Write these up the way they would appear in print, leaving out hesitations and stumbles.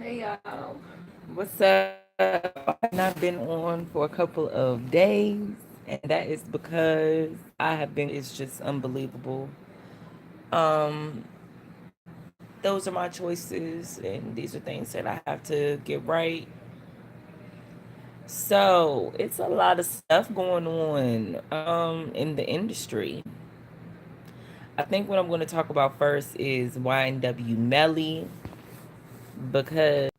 Hey y'all, what's up? I have not been on for a couple of days, and that is because I have been. It's just unbelievable. Um, those are my choices, and these are things that I have to get right. So it's a lot of stuff going on in the industry. I think what I'm going to talk about first is YNW Melly because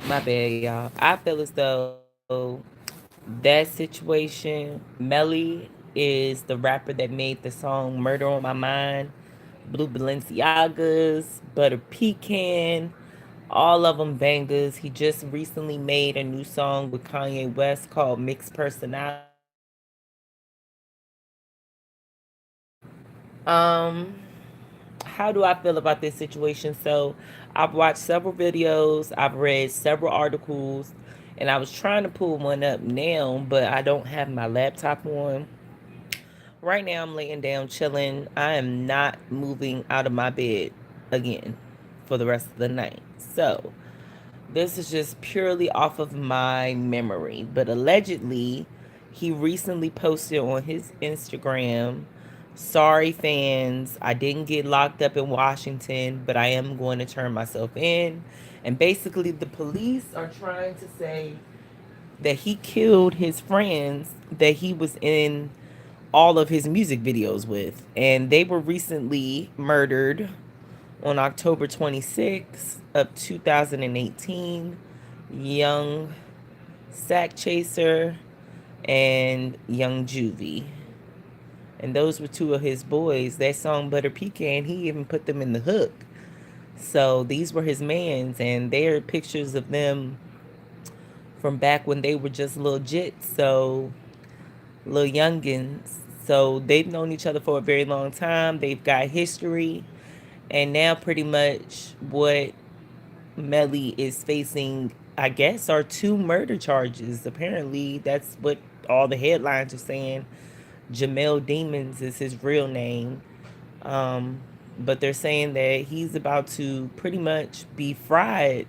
my bad, y'all. I feel as though that situation, Melly is the rapper that made the song Murder on My Mind, Blue Balenciagas, Butter Pecan, all of them bangers. He just recently made a new song with Kanye West called Mixed Personality. Um, how do I feel about this situation? So, I've watched several videos, I've read several articles, and I was trying to pull one up now, but I don't have my laptop on. Right now, I'm laying down chilling. I am not moving out of my bed again for the rest of the night. So, this is just purely off of my memory. But allegedly, he recently posted on his Instagram, sorry fans, I didn't get locked up in Washington, but I am going to turn myself in. And basically, the police are trying to say that he killed his friends that he was in all of his music videos with. And they were recently murdered on October 26th of 2018. Young Sack Chaser and Young Juvie. And those were two of his boys. That song Butter Pecan, he even put them in the hook. So these were his mans, and there are pictures of them from back when they were just little jits. So little youngins. So they've known each other for a very long time. They've got history. And now pretty much what Melly is facing, I guess, are two murder charges. Apparently, that's what all the headlines are saying. Jamel Demons is his real name. Um, but they're saying that he's about to pretty much be fried.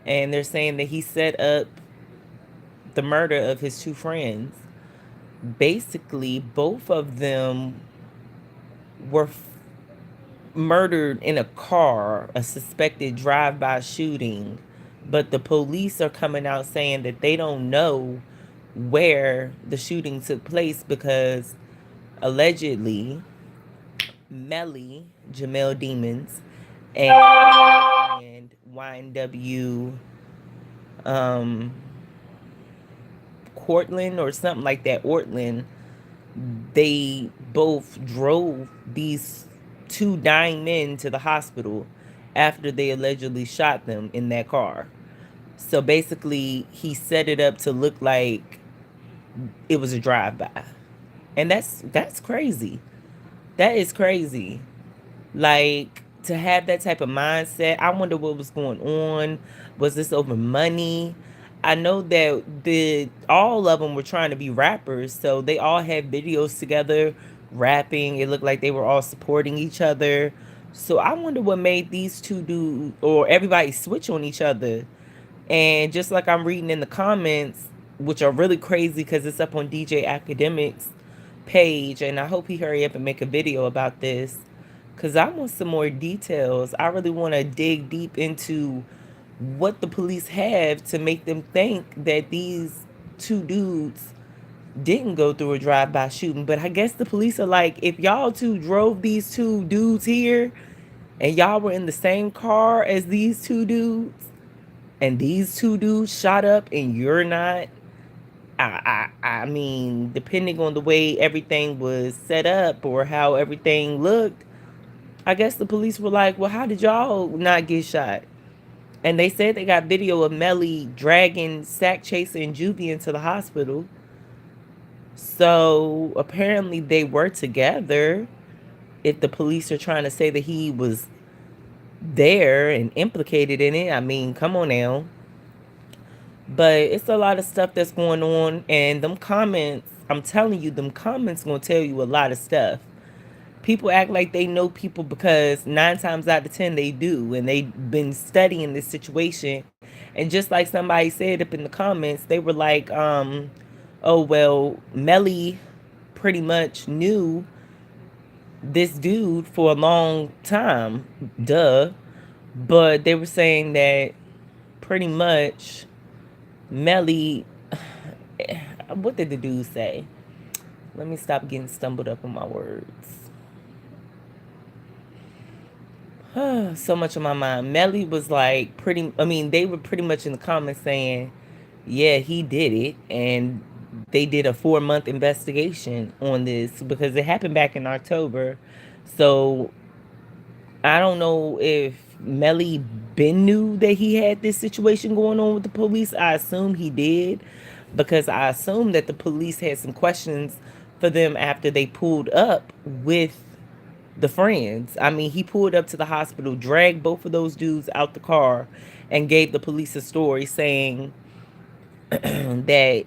And they're saying that he set up the murder of his two friends. Basically, both of them were murdered in a car, a suspected drive-by shooting, but the police are coming out saying that they don't know where the shooting took place because allegedly Melly, Jamel Demons, and YNW um, Cortland or something like that, Ortland, they both drove these two dying men to the hospital after they allegedly shot them in that car. So basically, he set it up to look like it was a drive-by. And that's crazy. That is crazy. Like to have that type of mindset. I wonder what was going on. Was this over money? I know that the all of them were trying to be rappers, so they all had videos together rapping. It looked like they were all supporting each other. So I wonder what made these two do or everybody switch on each other. And just like I'm reading in the comments, which are really crazy because it's up on DJ Academics page, and I hope he hurry up and make a video about this because I want some more details. I really want to dig deep into what the police have to make them think that these two dudes didn't go through a drive-by shooting. But I guess the police are like, if y'all two drove these two dudes here and y'all were in the same car as these two dudes and these two dudes shot up and you're not, I mean, depending on the way everything was set up or how everything looked, I guess the police were like, well, how did y'all not get shot? And they said they got video of Melly dragging Sack Chaser and Juvie into the hospital. So apparently they were together. If the police are trying to say that he was there and implicated in it, I mean, come on now. But it's a lot of stuff that's going on, and them comments, I'm telling you, them comments gonna tell you a lot of stuff. People act like they know people because 9 times out of 10 they do, and they've been studying this situation. And just like somebody said up in the comments, they were like, "Oh well, Melly pretty much knew this dude for a long time, duh." But they were saying that pretty much Melly, what did the dude say? Let me stop getting stumbled up on my words. So much on my mind. Melly was like they were pretty much in the comments saying, yeah, he did it. And they did a 4-month investigation on this because it happened back in October. So I don't know if Melly Ben knew that he had this situation going on with the police. I assume he did because I assume that the police had some questions for them after they pulled up with the friends. I mean, he pulled up to the hospital, dragged both of those dudes out the car, and gave the police a story saying that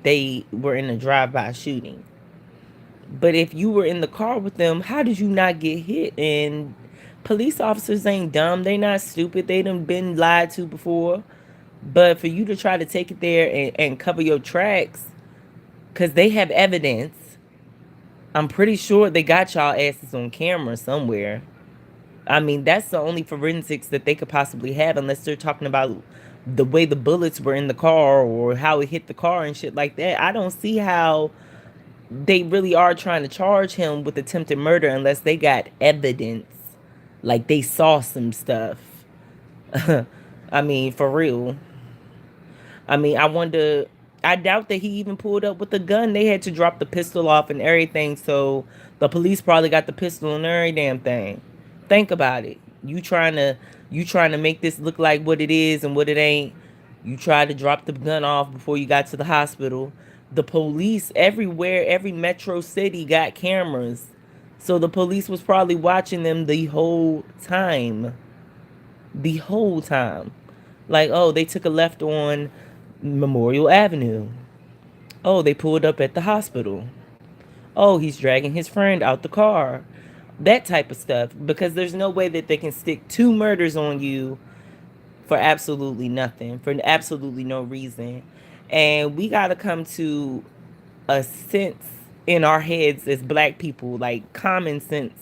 they were in a drive-by shooting. But if you were in the car with them, how did you not get hit? And police officers ain't dumb. They not stupid. They done been lied to before. But for you to try to take it there and cover your tracks, because they have evidence, I'm pretty sure they got y'all asses on camera somewhere. I mean, that's the only forensics that they could possibly have, unless they're talking about the way the bullets were in the car or how it hit the car and shit like that. I don't see how they really are trying to charge him with attempted murder unless they got evidence. Like they saw some stuff. I mean, for real. I mean, I wonder. I doubt that he even pulled up with a gun. They had to drop the pistol off and everything, so the police probably got the pistol and every damn thing. Think about it. You trying to make this look like what it is and what it ain't. You tried to drop the gun off before you got to the hospital. The police everywhere, every metro city got cameras. So the police was probably watching them the whole time. The whole time. Like, oh, they took a left on Memorial Avenue. Oh, they pulled up at the hospital. Oh, he's dragging his friend out the car. That type of stuff. Because there's no way that they can stick 2 murders on you for absolutely nothing, for absolutely no reason. And we got to come to a sense in our heads as black people, like common sense.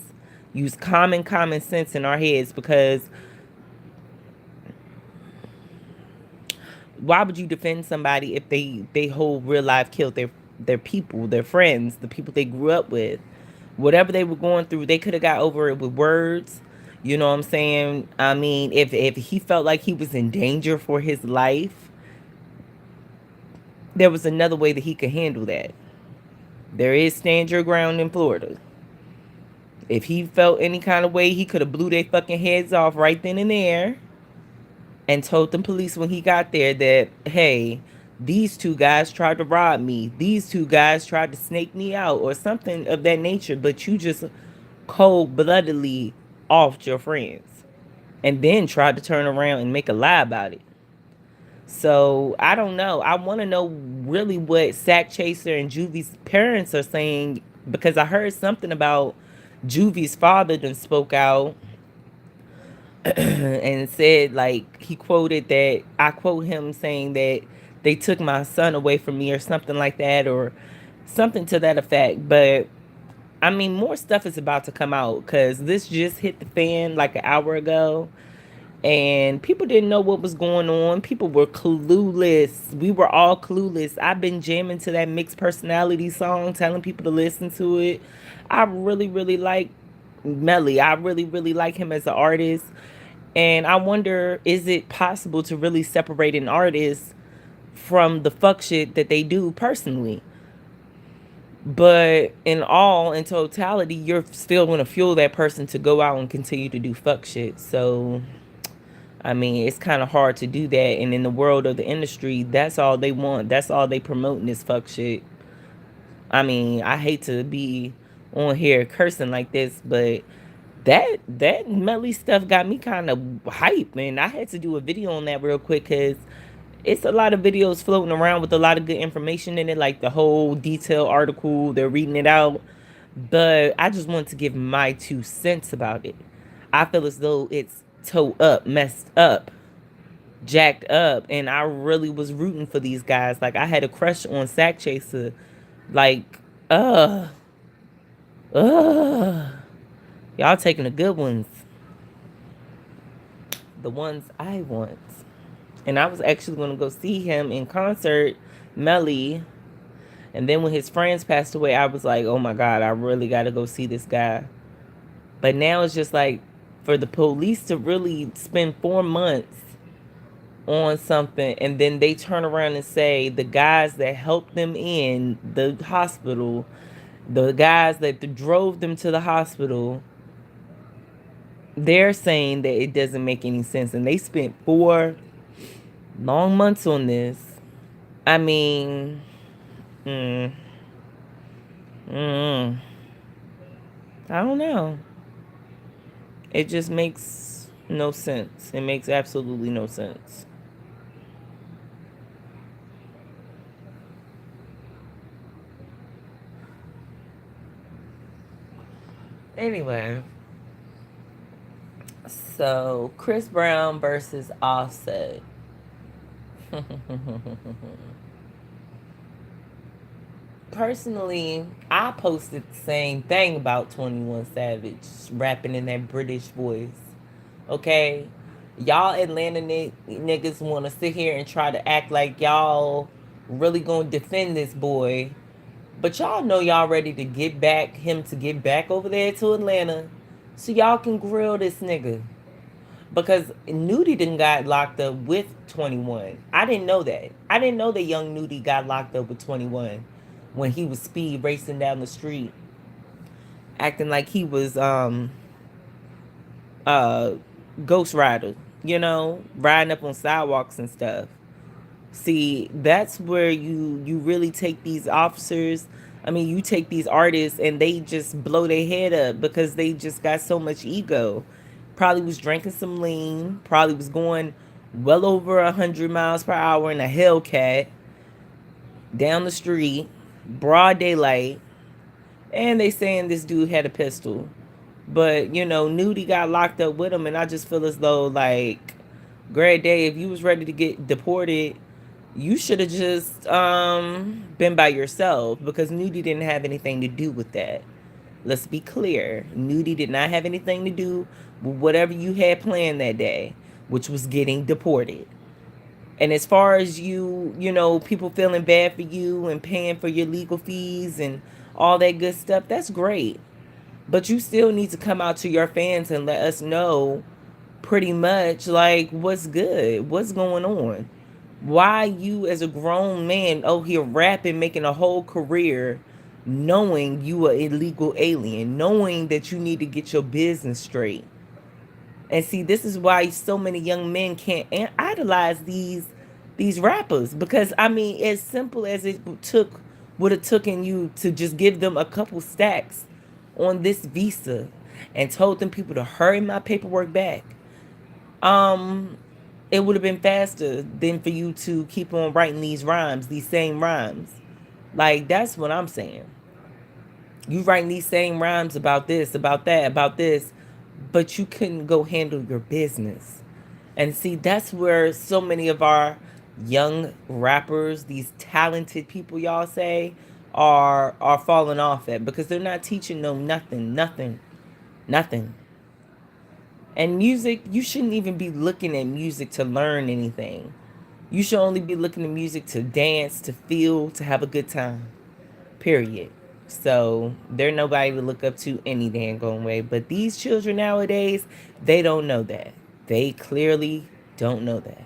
Use common sense in our heads, because why would you defend somebody if they whole real life killed their people, their friends, the people they grew up with? Whatever they were going through, they could have got over it with words. You know what I'm saying? I mean, if he felt like he was in danger for his life, there was another way that he could handle that. There is stand your ground in Florida. If he felt any kind of way, he could have blew their fucking heads off right then and there and told the police when he got there that, hey, these 2 guys tried to rob me. These 2 guys tried to snake me out or something of that nature, but you just cold-bloodedly offed your friends and then tried to turn around and make a lie about it. So I don't know. I want to know really what Sack Chaser and Juvie's parents are saying, because I heard something about Juvie's father then spoke out and said, like, he quoted that, I quote him saying that they took my son away from me or something like that, or something to that effect. But I mean, more stuff is about to come out because this just hit the fan like an hour ago. And people didn't know what was going on. People were clueless. We were all clueless. I've been jamming to that Mixed Personality song, telling people to listen to it. I really, really like Melly. I really, really like him as an artist. And I wonder, is it possible to really separate an artist from the fuck shit that they do personally? But in totality, you're still going to fuel that person to go out and continue to do fuck shit. So I mean, it's kind of hard to do that. And in the world of the industry, that's all they want. That's all they promoting is fuck shit. I mean, I hate to be on here cursing like this, but that Melly stuff got me kind of hype, man. I had to do a video on that real quick because it's a lot of videos floating around with a lot of good information in it, like the whole detailed article. They're reading it out. But I just want to give my 2 cents about it. I feel as though it's toe up, messed up, jacked up, and I really was rooting for these guys. Like I had a crush on Sack Chaser. Like, uh, uh, y'all taking the good ones, the ones I want. And I was actually gonna go see him in concert, Melly. And then when his friends passed away, I was like, oh my God, I really gotta go see this guy. But now it's just like for the police to really spend 4 months on something and then they turn around and say the guys that helped them in the hospital, the guys that drove them to the hospital, they're saying that it doesn't make any sense. And they spent 4 long months on this. I mean, mm, mm, I don't know. It just makes no sense. It makes absolutely no sense. Anyway, so Chris Brown versus Offset. Personally, I posted the same thing about 21 Savage rapping in that British voice. Okay? Y'all Atlanta niggas want to sit here and try to act like y'all really gonna defend this boy. But y'all know y'all ready to get back over there to Atlanta so y'all can grill this nigga. Because Nudie didn't got locked up with 21. I didn't know that. I didn't know that young Nudie got locked up with 21 when he was speed racing down the street, acting like he was uh Ghost Rider, riding up on sidewalks and stuff. See, that's where you really take these officers. I mean, you take these artists and they just blow their head up because they just got so much ego. Probably was drinking some lean. Probably was going well over 100 miles per hour in a Hellcat down the street, broad daylight, and they saying this dude had a pistol. But Nudie got locked up with him, and I just feel as though like, Greg Day, if you was ready to get deported, you should have just been by yourself because Nudie didn't have anything to do with that. Let's be clear. Nudie did not have anything to do with whatever you had planned that day, which was getting deported. And as far as people feeling bad for you and paying for your legal fees and all that good stuff, that's great. But you still need to come out to your fans and let us know pretty much like what's good, what's going on. Why you as a grown man out here rapping, making a whole career, knowing you are illegal alien, knowing that you need to get your business straight. And see, this is why so many young men can't idolize these rappers because I mean, as simple as it would have taken you to just give them a couple stacks on this visa and told them people to hurry my paperwork back. Um, it would have been faster than for you to keep on writing these rhymes, these same rhymes. Like that's what I'm saying. You writing these same rhymes about this, about that, about this, but you couldn't go handle your business. And see, that's where so many of our young rappers, these talented people y'all say, are falling off at because they're not teaching them nothing, nothing, nothing. And music, you shouldn't even be looking at music to learn anything. You should only be looking at music to dance, to feel, to have a good time. Period. So they're nobody to look up to any damn going way. But these children nowadays, they don't know that. They clearly don't know that.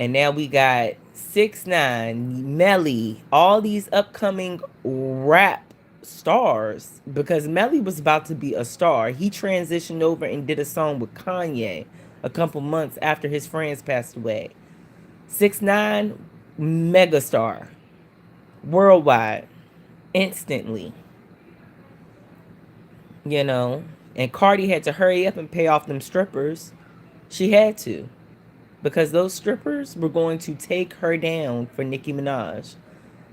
And now we got 6ix9ine, Melly, all these upcoming rap stars because Melly was about to be a star. He transitioned over and did a song with Kanye a couple months after his friends passed away. 6ix9ine, megastar, worldwide, instantly, And Cardi had to hurry up and pay off them strippers. She had to because those strippers were going to take her down for Nicki Minaj.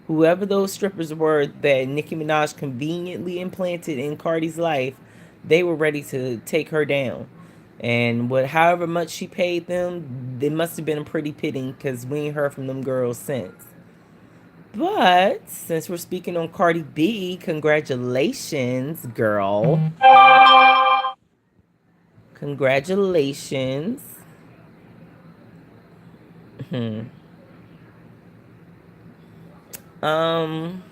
Whoever those strippers were that Nicki Minaj conveniently implanted in Cardi's life, they were ready to take her down. And what, however much she paid them, they must have been a pretty penny because we ain't heard from them girls since. But since we're speaking on Cardi B, congratulations, girl. Congratulations. Um,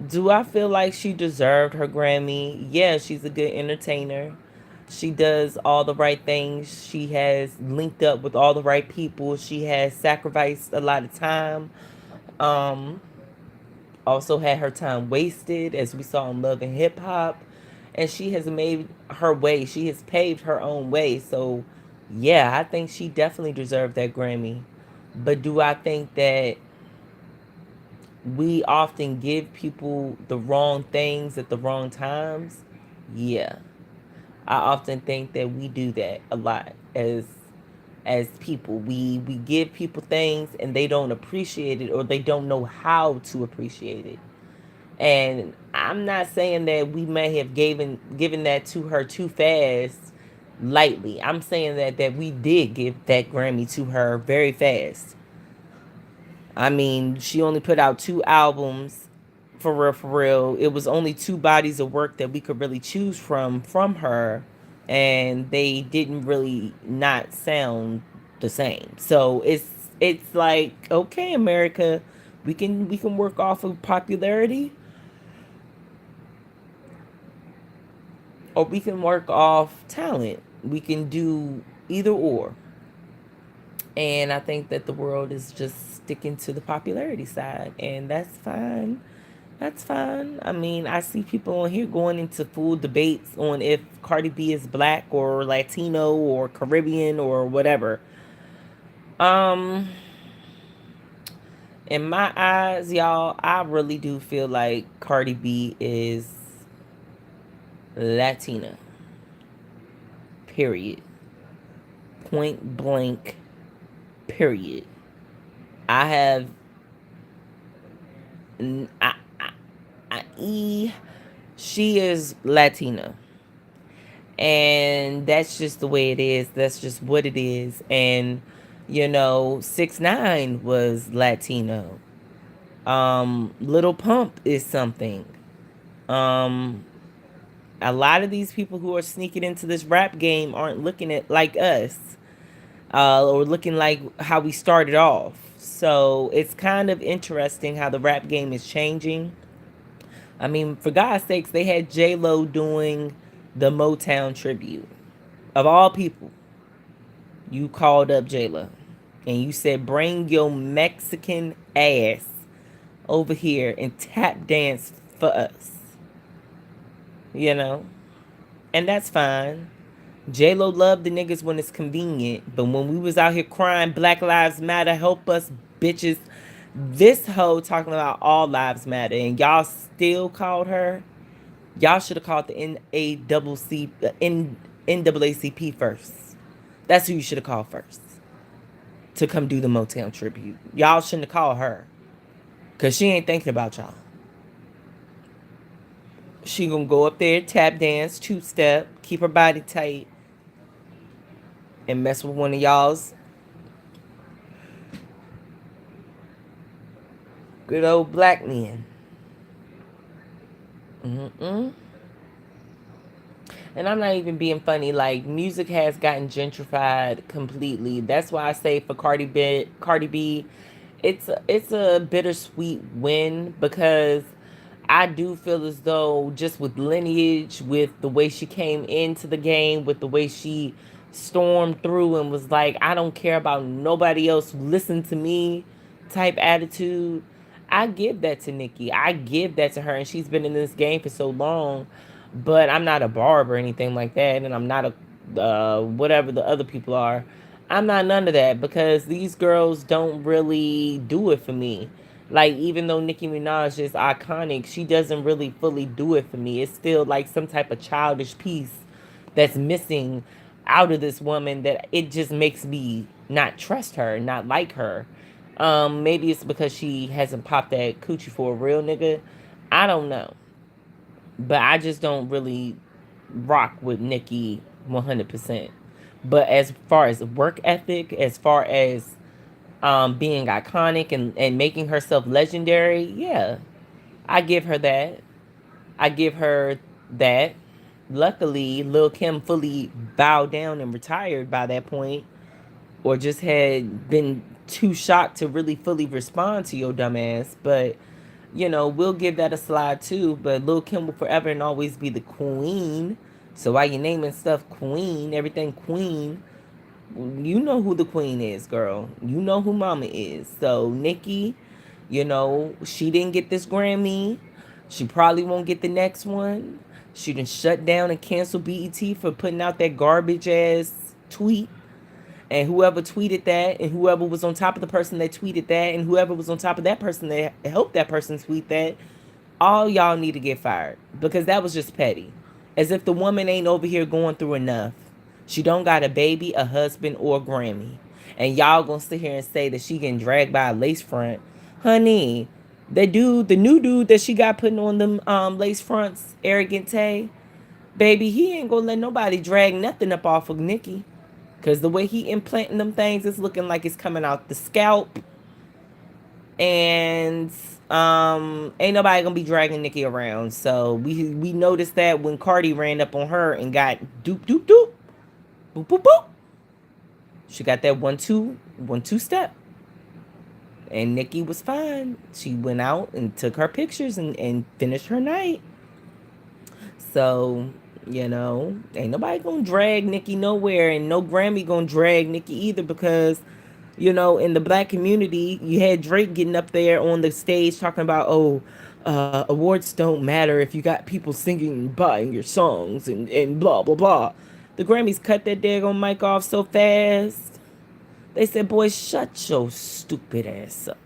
do I feel like she deserved her Grammy? Yeah, she's a good entertainer. She does all the right things. She has linked up with all the right people. She has sacrificed a lot of time. Um, Also had her time wasted, as we saw in Love and Hip Hop. And she has made her way. She has paved her own way. So, yeah, I think she definitely deserved that Grammy. But do I think that we often give people the wrong things at the wrong times? Yeah. I often think that we do that a lot as people. We give people things and they don't appreciate it, or they don't know how to appreciate it. And I'm not saying that we may have given that to her too fast, lightly. I'm saying that we did give that Grammy to her very fast. I mean, she only put out 2 albums, for real, for real. It was only 2 bodies of work that we could really choose from her, and they didn't really not sound the same. So it's like, okay, America, we can work off of popularity, or we can work off talent. We can do either or. And I think that the world is just sticking to the popularity side, and that's fine. That's fine. I mean, I see people on here going into full debates on if Cardi B is black or Latino or Caribbean or whatever. Um, in my eyes, y'all, I really do feel like Cardi B is Latina. Period. Point blank. Period. I have I, she is Latina. And that's just the way it is. That's just what it is. And 6ix9ine was Latino. Little Pump is something. Um a lot of these people who are sneaking into this rap game aren't looking at like us, or looking like how we started off. So it's kind of interesting how the rap game is changing. I mean, for God's sakes, they had J Lo doing the Motown tribute. Of all people, you called up J Lo and you said, "Bring your Mexican ass over here and tap dance for us." You know, and that's fine. J Lo loved the niggas when it's convenient, but when we was out here crying, Black Lives Matter, help us, bitches. This hoe talking about all lives matter, and y'all still called her. Y'all should have called the NAACP first. That's who you should have called first to come do the Motown tribute. Y'all shouldn't have called her, cause she ain't thinking about y'all. She gonna go up there, tap dance, 2-step, keep her body tight, and mess with one of y'all's good old black men. Mm-mm. And I'm not even being funny. Like, music has gotten gentrified completely. That's why I say for Cardi B, it's a bittersweet win, because I do feel as though, just with lineage, with the way she came into the game, with the way she stormed through and was like, I don't care about nobody else, listen to me type attitude. I give that to Nicki. I give that to her, and she's been in this game for so long. But I'm not a barb or anything like that, and I'm not a whatever the other people are. I'm not none of that, because these girls don't really do it for me. Like, even though Nicki Minaj is iconic, she doesn't really fully do it for me. It's still like some type of childish piece that's missing out of this woman, that it just makes me not trust her, not like her. Maybe it's because she hasn't popped that coochie for a real nigga. I don't know. But I just don't really rock with Nicki 100%. But as far as work ethic, as far as being iconic and making herself legendary, yeah, I give her that. I give her that. Luckily, Lil Kim fully bowed down and retired by that point, or just had been too shocked to really fully respond to your dumb ass. But we'll give that a slide too. But Lil Kim will forever and always be the queen. So while you're naming stuff queen, everything queen, you know who the queen is, girl. You know who mama is. So Nicki, she didn't get this Grammy. She probably won't get the next one. She done shut down and canceled BET for putting out that garbage ass tweet. And whoever tweeted that, and whoever was on top of the person that tweeted that, and whoever was on top of that person that helped that person tweet that, all y'all need to get fired, because that was just petty. As if the woman ain't over here going through enough. She don't got a baby, a husband, or a Grammy. And y'all gonna sit here and say that she getting dragged by a lace front. Honey, the new dude that she got putting on them lace fronts, Arrogant Tay, baby, he ain't gonna let nobody drag nothing up off of Nicki. Cause the way he implanting them things is looking like it's coming out the scalp. And ain't nobody gonna be dragging Nicki around. So we noticed that when Cardi ran up on her and got doop doop doop, boop boop boop. She got that 1-2 step. And Nicki was fine. She went out and took her pictures and finished her night. So, ain't nobody gonna drag Nicki nowhere, and no Grammy gonna drag Nicki either, because in the black community, you had Drake getting up there on the stage talking about, oh, awards don't matter if you got people singing and buying your songs and blah, blah, blah. The Grammys cut that daggone mic off so fast. They said, boy, shut your stupid ass up.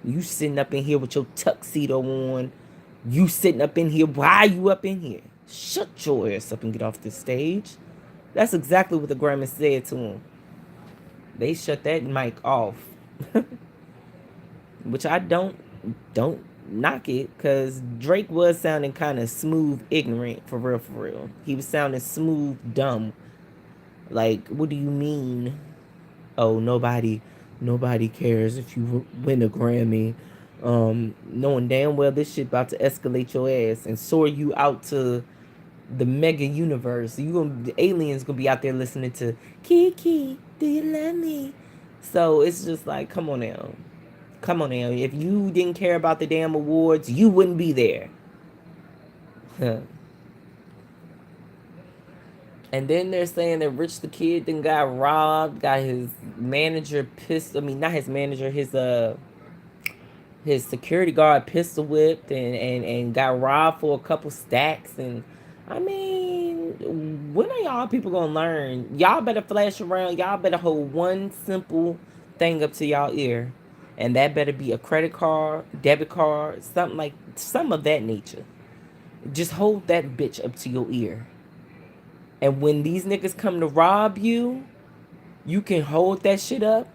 You sitting up in here with your tuxedo on. You sitting up in here. Why are you up in here? Shut your ass up and get off the stage. That's exactly what the Grammys said to him. They shut that mic off. Which I don't knock it, because Drake was sounding kind of smooth ignorant, for real, for real. He was sounding smooth dumb. Like, what do you mean? Oh, nobody cares if you win a Grammy. Knowing damn well this shit about to escalate your ass and soar you out to the mega universe. The aliens gonna be out there listening to Kiki, do you love me? So it's just like, come on now. Come on now. If you didn't care about the damn awards, you wouldn't be there. And then they're saying that Rich the Kid then got robbed, got his manager pissed. I mean, not his manager, his security guard pistol whipped and got robbed for a couple stacks. And I mean, when are y'all people gonna learn? Y'all better flash around. Y'all better hold one simple thing up to y'all ear, and that better be a credit card, debit card, some of that nature. Just hold that bitch up to your ear. And when these niggas come to rob you, you can hold that shit up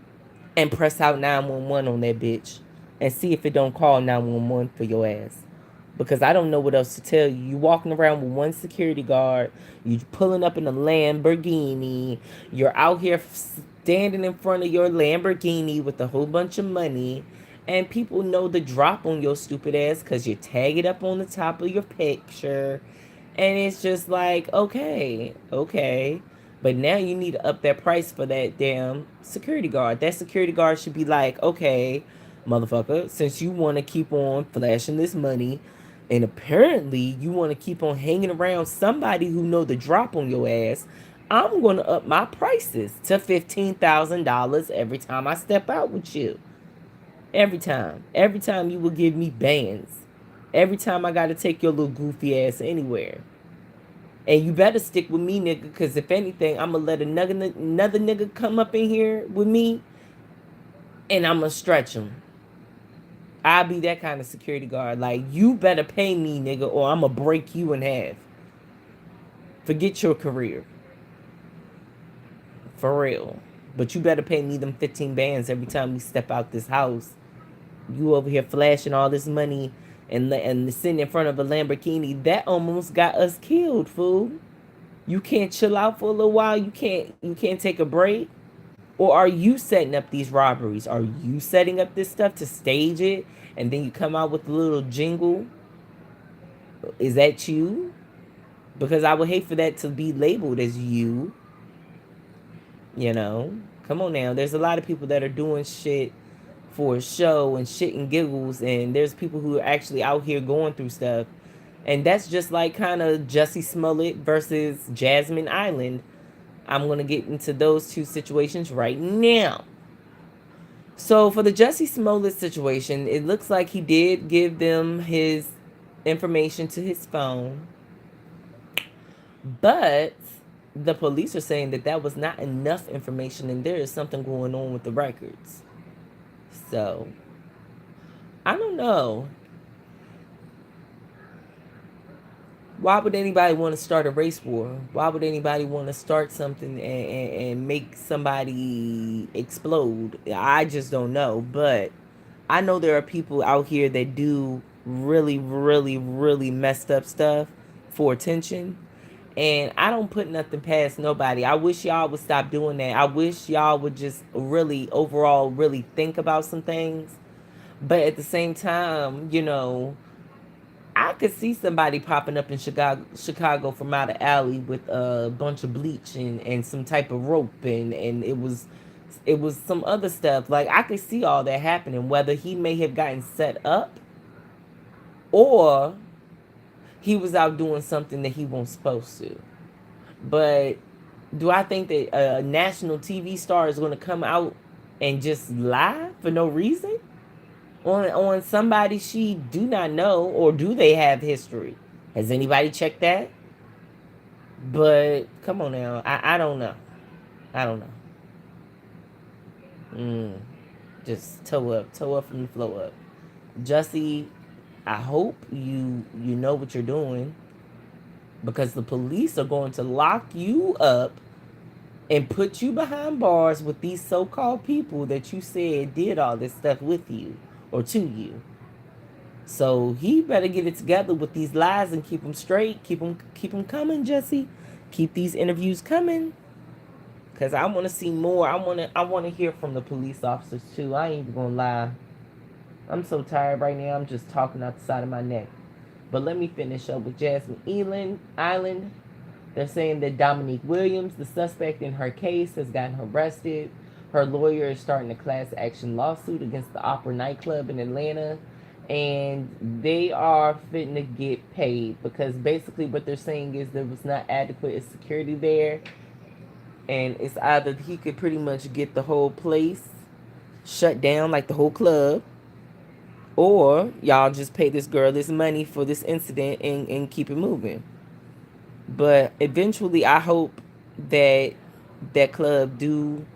and press out 911 on that bitch and see if it don't call 911 for your ass. Because I don't know what else to tell you. You walking around with one security guard. You pulling up in a Lamborghini. You're out here standing in front of your Lamborghini with a whole bunch of money. And people know the drop on your stupid ass because you tag it up on the top of your picture. And it's just like, okay. But now you need to up that price for that damn security guard. That security guard should be like, okay, motherfucker, since you want to keep on flashing this money, and apparently you want to keep on hanging around somebody who know the drop on your ass, I'm going to up my prices to $15,000 every time I step out with you. Every time. Every time you will give me bands. Every time I got to take your little goofy ass anywhere. And you better stick with me, nigga, because if anything, I'm going to let another nigga come up in here with me, and I'm going to stretch him. I'll be that kind of security guard. Like, you better pay me, nigga, or I'm going to break you in half. Forget your career. For real. But you better pay me them 15 bands every time we step out this house. You over here flashing all this money and sitting in front of a Lamborghini. That almost got us killed, fool. You can't chill out for a little while. You can't take a break. Or are you setting up these robberies? Are you setting up this stuff to stage it and then you come out with a little jingle? Is that you? Because I would hate for that to be labeled as you, you know? Come on now. There's a lot of people that are doing shit for show and shit and giggles, and there's people who are actually out here going through stuff. And that's just like kind of Jussie Smollett versus Jasmine Island. I'm going to get into those two situations right now. So for the Jussie Smollett situation, it looks like he did give them his information to his phone, but the police are saying that that was not enough information and there is something going on with the records. So I don't know. Why would anybody want to start a race war? Why would anybody want to start something and make somebody explode? I just don't know. But I know there are people out here that do really, really, really messed up stuff for attention. And I don't put nothing past nobody. I wish y'all would stop doing that. I wish y'all would just really, overall, really think about some things. But at the same time, I could see somebody popping up in Chicago from out of alley with a bunch of bleach and some type of rope and it was some other stuff. Like I could see all that happening, whether he may have gotten set up or he was out doing something that he wasn't supposed to. But do I think that a national TV star is going to come out and just lie for no reason on somebody she do not know, or do they have history? Has anybody checked that? But come on now, I don't know. I don't know. Just toe up from the flow up. Jussie, I hope you know what you're doing, because the police are going to lock you up and put you behind bars with these so-called people that you said did all this stuff with you or to you. So he better get it together with these lies and keep them straight. Keep them coming, Jussie. Keep these interviews coming. Cause I want to see more. I want to hear from the police officers too. I ain't even gonna lie. I'm so tired right now. I'm just talking out the side of my neck. But let me finish up with Jasmine Island. They're saying that Dominique Williams, the suspect in her case, has gotten arrested. Her lawyer is starting a class action lawsuit against the Opera nightclub in Atlanta. And they are fitting to get paid, because basically what they're saying is there was not adequate security there. And it's either he could pretty much get the whole place shut down, like the whole club, or y'all just pay this girl this money for this incident and keep it moving. But eventually I hope that that club do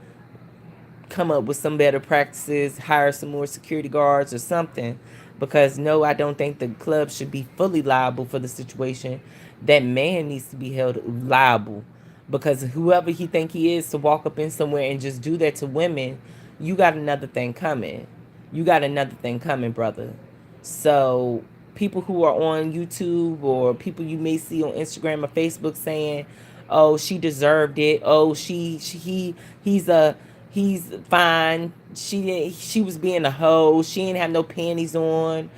come up with some better practices, hire some more security guards or something. Because no, I don't think the club should be fully liable for the situation. That man needs to be held liable, because whoever he think he is to walk up in somewhere and just do that to women, you got another thing coming. You got another thing coming, brother. So people who are on YouTube or people you may see on Instagram or Facebook saying, "Oh, she deserved it. Oh, he's fine. She was being a hoe. She didn't have no panties on.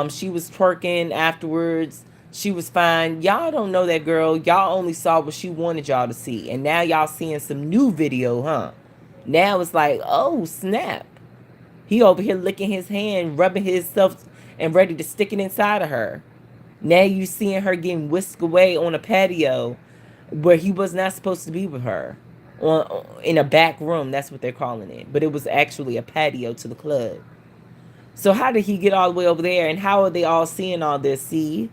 She was twerking afterwards. She was fine." Y'all don't know that girl. Y'all only saw what she wanted y'all to see, and now y'all seeing some new video, huh? Now it's like, oh snap. He over here licking his hand, rubbing himself, and ready to stick it inside of her. Now you seeing her getting whisked away on a patio where he was not supposed to be with her. In a back room, that's what they're calling it. But it was actually a patio to the club. So how did he get all the way over there, and how are they all seeing all this? See?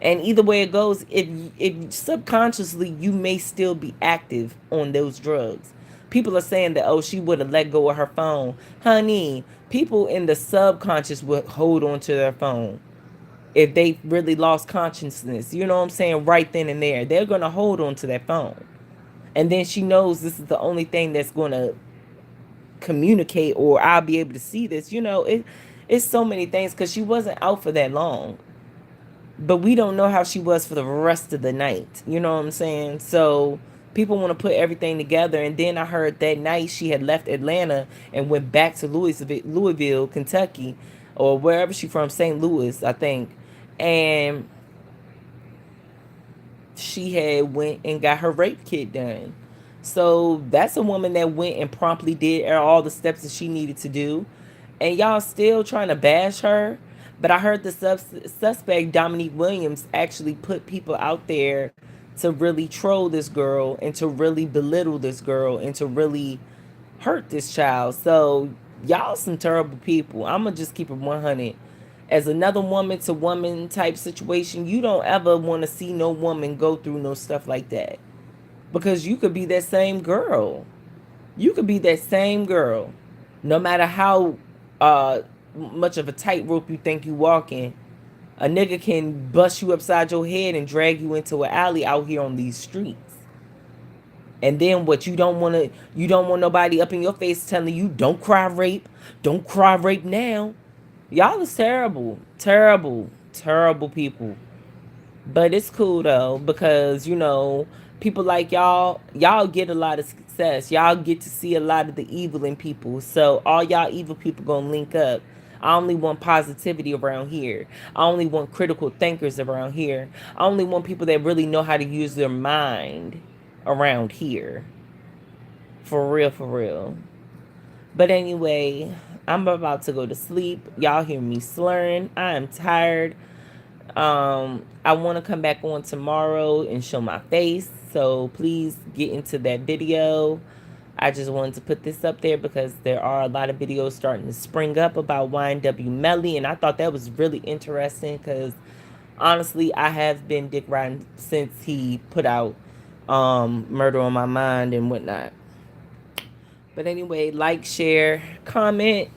And either way it goes, if subconsciously you may still be active on those drugs. People are saying that, oh, she would have let go of her phone. Honey, people in the subconscious would hold on to their phone. If they really lost consciousness, you know what I'm saying, right then and there, they're going to hold on to their phone. And then she knows this is the only thing that's going to communicate, or I'll be able to see this. It's so many things because she wasn't out for that long. But we don't know how she was for the rest of the night. You know what I'm saying? So people want to put everything together. And then I heard that night she had left Atlanta and went back to Louisville, Kentucky, or wherever she from, St. Louis, I think. And she had went and got her rape kit done. So that's a woman that went and promptly did all the steps that she needed to do. And y'all still trying to bash her. But I heard the suspect, Dominique Williams, actually put people out there to really troll this girl and to really belittle this girl and to really hurt this child. So y'all some terrible people. I'm going to just keep it 100. As another woman to woman type situation, you don't ever want to see no woman go through no stuff like that. Because you could be that same girl. You could be that same girl. No matter how much of a tightrope you think you walking, a nigga can bust you upside your head and drag you into an alley out here on these streets. And then what, you don't want nobody up in your face telling you don't cry rape now. Y'all is terrible, terrible, terrible people. But it's cool though, because people like y'all get a lot of success. Y'all get to see a lot of the evil in people. So all y'all evil people gonna link up. I only want positivity around here. I only want critical thinkers around here. I only want people that really know how to use their mind around here. For real, for real. But anyway, I'm about to go to sleep. Y'all hear me slurring. I am tired. I want to come back on tomorrow and show my face. So please get into that video. I just wanted to put this up there because there are a lot of videos starting to spring up about YNW Melly. And I thought that was really interesting because honestly, I have been dick riding since he put out Murder on My Mind and whatnot. But anyway, like, share, comment.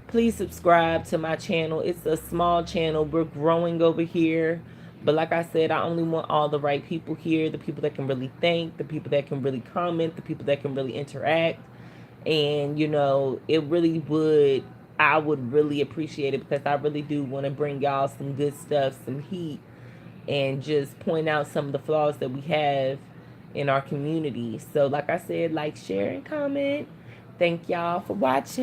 Please subscribe to my channel. It's a small channel. We're growing over here. But like I said, I only want all the right people here. The people that can really think. The people that can really comment. The people that can really interact. And, it really would, I would really appreciate it because I really do want to bring y'all some good stuff, some heat, and just point out some of the flaws that we have in our community. So like I said, like, share, and comment. Thank y'all for watching.